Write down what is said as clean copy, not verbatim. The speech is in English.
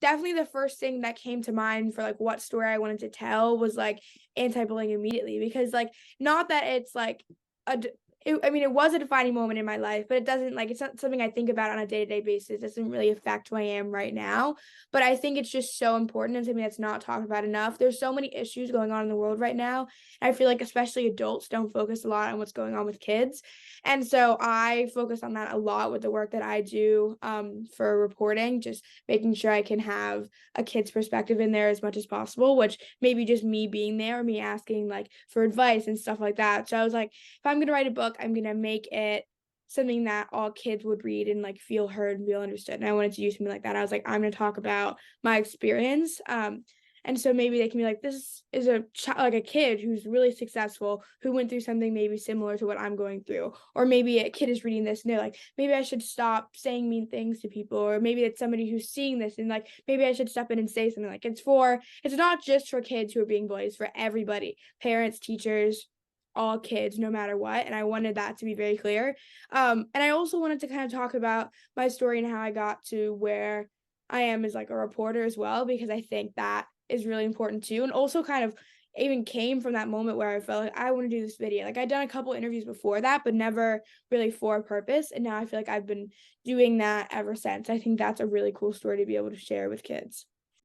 definitely the first thing that came to mind for, like, what story I wanted to tell was, like, anti-bullying immediately because, like, not that it's, like, a d I mean, it was a defining moment in my life, but it doesn't like, it's not something I think about on a day-to-day basis. It doesn't really affect who I am right now, but I think it's just so important and something that's not talked about enough. There's so many issues going on in the world right now. I feel like especially adults don't focus a lot on what's going on with kids, and so I focus on that a lot with the work that I do, for reporting, just making sure I can have a kid's perspective in there as much as possible, which maybe just me being there, me asking, like, for advice and stuff like that. So I was like, if I'm gonna write a book, I'm gonna make it something that all kids would read and, like, feel heard and feel understood, and I wanted to do something like that. I was like, "I'm gonna talk about my experience," and so maybe they can be like, "This is a like, a kid who's really successful, who went through something maybe similar to what I'm going through." Or maybe a kid is reading this and they're like, "Maybe I should stop saying mean things to people," or maybe it's somebody who's seeing this and, like, "Maybe I should step in and say something." Like, it's not just for kids who are being bullied, it's for everybody, parents, teachers, all kids, no matter what, and I wanted that to be very clear. And I also wanted to kind of talk about my story and how I got to where I am as, like, a reporter as well, because I think that is really important too, and also kind of even came from that moment where I felt like, "I wanna do this video." Like, I'd done a couple interviews before that, but never really for a purpose, and now I feel like I've been doing that ever since. I think that's a really cool story to be able to share with kids.